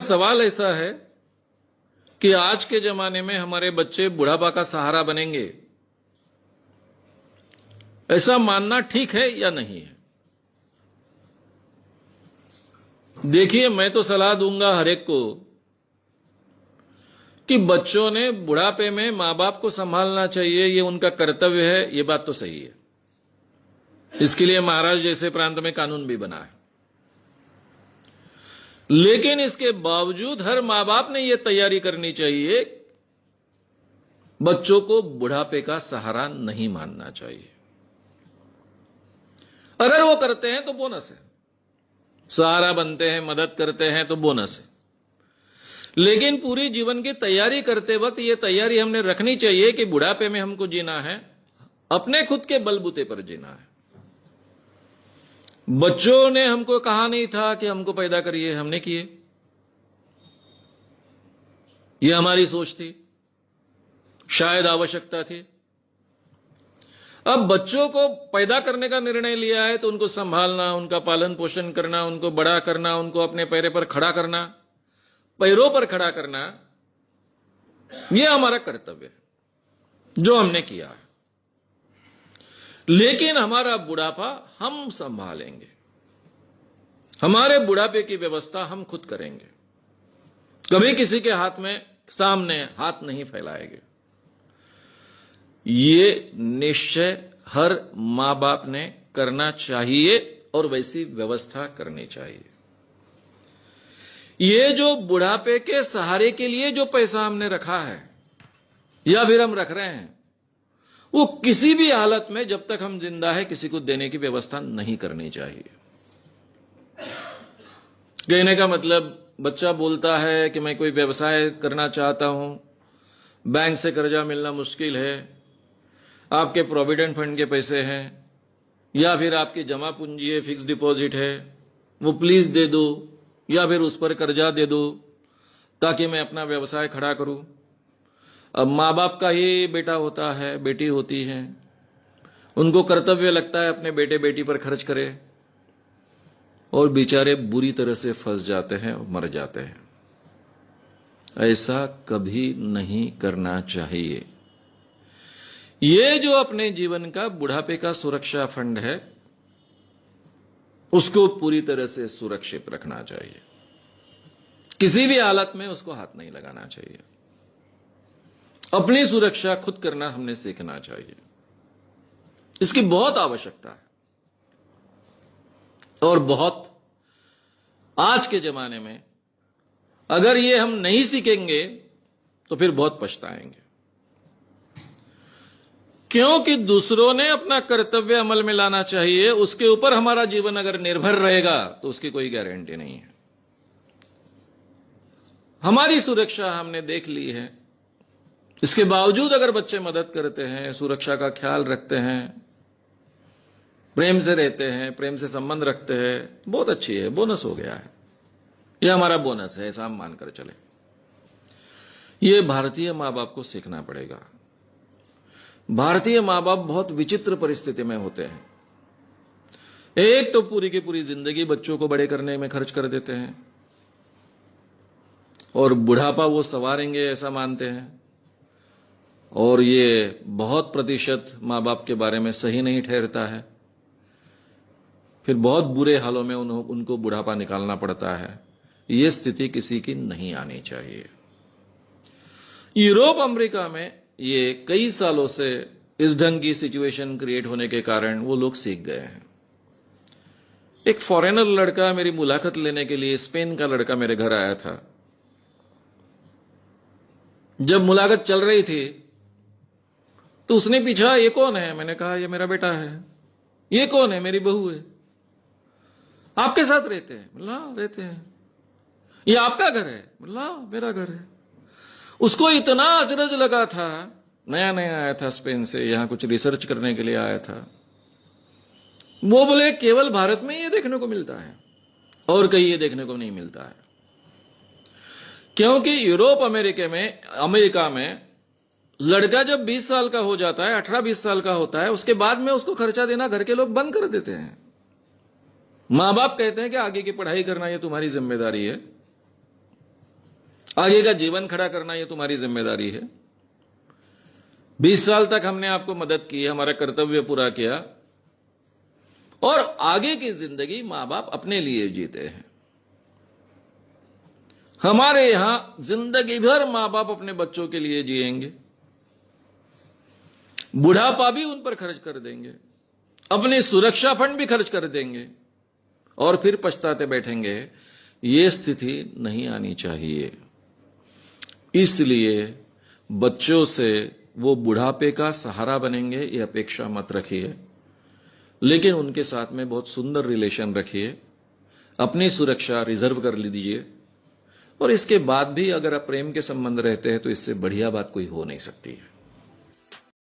सवाल ऐसा है कि आज के जमाने में हमारे बच्चे बुढ़ापा का सहारा बनेंगे, ऐसा मानना ठीक है या नहीं है? देखिए, मैं तो सलाह दूंगा हर एक को कि बच्चों ने बुढ़ापे में मां बाप को संभालना चाहिए, ये उनका कर्तव्य है। ये बात तो सही है। इसके लिए महाराष्ट्र जैसे प्रांत में कानून भी बना है। लेकिन इसके बावजूद हर मां बाप ने यह तैयारी करनी चाहिए, बच्चों को बुढ़ापे का सहारा नहीं मानना चाहिए। अगर वो करते हैं तो बोनस है, सहारा बनते हैं, मदद करते हैं तो बोनस है। लेकिन पूरी जीवन की तैयारी करते वक्त यह तैयारी हमने रखनी चाहिए कि बुढ़ापे में हमको जीना है, अपने खुद के बलबूते पर जीना है। बच्चों ने हमको कहा नहीं था कि हमको पैदा करिए, हमने किए। यह हमारी सोच थी, शायद आवश्यकता थी। अब बच्चों को पैदा करने का निर्णय लिया है तो उनको संभालना, उनका पालन पोषण करना, उनको बड़ा करना, उनको अपने पैरों पर खड़ा करना, यह हमारा कर्तव्य है जो हमने किया है। लेकिन हमारा बुढ़ापा हम संभालेंगे, हमारे बुढ़ापे की व्यवस्था हम खुद करेंगे। कभी किसी के हाथ में सामने हाथ नहीं फैलाएंगे। ये निश्चय हर मां बाप ने करना चाहिए और वैसी व्यवस्था करनी चाहिए। ये जो बुढ़ापे के सहारे के लिए जो पैसा हमने रखा है या फिर हम रख रहे हैं, वो किसी भी हालत में जब तक हम जिंदा है किसी को देने की व्यवस्था नहीं करनी चाहिए। कहने का मतलब, बच्चा बोलता है कि मैं कोई व्यवसाय करना चाहता हूं, बैंक से कर्जा मिलना मुश्किल है, आपके प्रोविडेंट फंड के पैसे हैं या फिर आपकी जमा पूंजी है, फिक्स डिपॉजिट है, वो प्लीज दे दो या फिर उस पर कर्जा दे दो ताकि मैं अपना व्यवसाय खड़ा करूं। अब मां बाप का ही बेटा होता है, बेटी होती है, उनको कर्तव्य लगता है अपने बेटे बेटी पर खर्च करे, और बेचारे बुरी तरह से फंस जाते हैं और मर जाते हैं। ऐसा कभी नहीं करना चाहिए। ये जो अपने जीवन का बुढ़ापे का सुरक्षा फंड है, उसको पूरी तरह से सुरक्षित रखना चाहिए। किसी भी हालत में उसको हाथ नहीं लगाना चाहिए। अपनी सुरक्षा खुद करना हमने सीखना चाहिए। इसकी बहुत आवश्यकता है और बहुत, आज के जमाने में अगर ये हम नहीं सीखेंगे तो फिर बहुत पछताएंगे। क्योंकि दूसरों ने अपना कर्तव्य अमल में लाना चाहिए, उसके ऊपर हमारा जीवन अगर निर्भर रहेगा तो उसकी कोई गारंटी नहीं है। हमारी सुरक्षा हमने देख ली है, इसके बावजूद अगर बच्चे मदद करते हैं, सुरक्षा का ख्याल रखते हैं, प्रेम से रहते हैं, प्रेम से संबंध रखते हैं, बहुत अच्छी है, बोनस हो गया है। यह हमारा बोनस है, ऐसा हम मानकर चले। यह भारतीय मां बाप को सीखना पड़ेगा। भारतीय मां बाप बहुत विचित्र परिस्थिति में होते हैं। एक तो पूरी की पूरी जिंदगी बच्चों को बड़े करने में खर्च कर देते हैं और बुढ़ापा वो संवारेंगे ऐसा मानते हैं, और ये बहुत प्रतिशत मां बाप के बारे में सही नहीं ठहरता है। फिर बहुत बुरे हालों में उनको बुढ़ापा निकालना पड़ता है। ये स्थिति किसी की नहीं आनी चाहिए। यूरोप अमेरिका में ये कई सालों से इस ढंग की सिचुएशन क्रिएट होने के कारण वो लोग सीख गए हैं। एक फॉरेनर लड़का मेरी मुलाकात लेने के लिए, स्पेन का लड़का मेरे घर आया था। जब मुलाकात चल रही थी तो उसने पूछा, ये कौन है? मैंने कहा, ये मेरा बेटा है। ये कौन है? मेरी बहू है। आपके साथ रहते हैं? बोला, रहते हैं। ये आपका घर है? बोला, मेरा घर है। उसको इतना अचरज लगा था, नया नया आया था स्पेन से, यहां कुछ रिसर्च करने के लिए आया था। वो बोले, केवल भारत में ये देखने को मिलता है और कहीं ये देखने को नहीं मिलता है। क्योंकि यूरोप अमेरिका में लड़का जब 20 साल का हो जाता है, 18-20 साल का होता है, उसके बाद में उसको खर्चा देना घर के लोग बंद कर देते हैं। मां बाप कहते हैं कि आगे की पढ़ाई करना ये तुम्हारी जिम्मेदारी है, आगे का जीवन खड़ा करना ये तुम्हारी जिम्मेदारी है। 20 साल तक हमने आपको मदद की, हमारा कर्तव्य पूरा किया, और आगे की जिंदगी मां बाप अपने लिए जीते हैं। हमारे यहां जिंदगी भर मां बाप अपने बच्चों के लिए जिएंगे, बुढ़ापा भी उन पर खर्च कर देंगे, अपनी सुरक्षा फंड भी खर्च कर देंगे, और फिर पछताते बैठेंगे। ये स्थिति नहीं आनी चाहिए। इसलिए बच्चों से वो बुढ़ापे का सहारा बनेंगे ये अपेक्षा मत रखिए, लेकिन उनके साथ में बहुत सुंदर रिलेशन रखिए, अपनी सुरक्षा रिजर्व कर लीजिए, और इसके बाद भी अगर आप प्रेम के संबंध रहते हैं तो इससे बढ़िया बात कोई हो नहीं सकती है।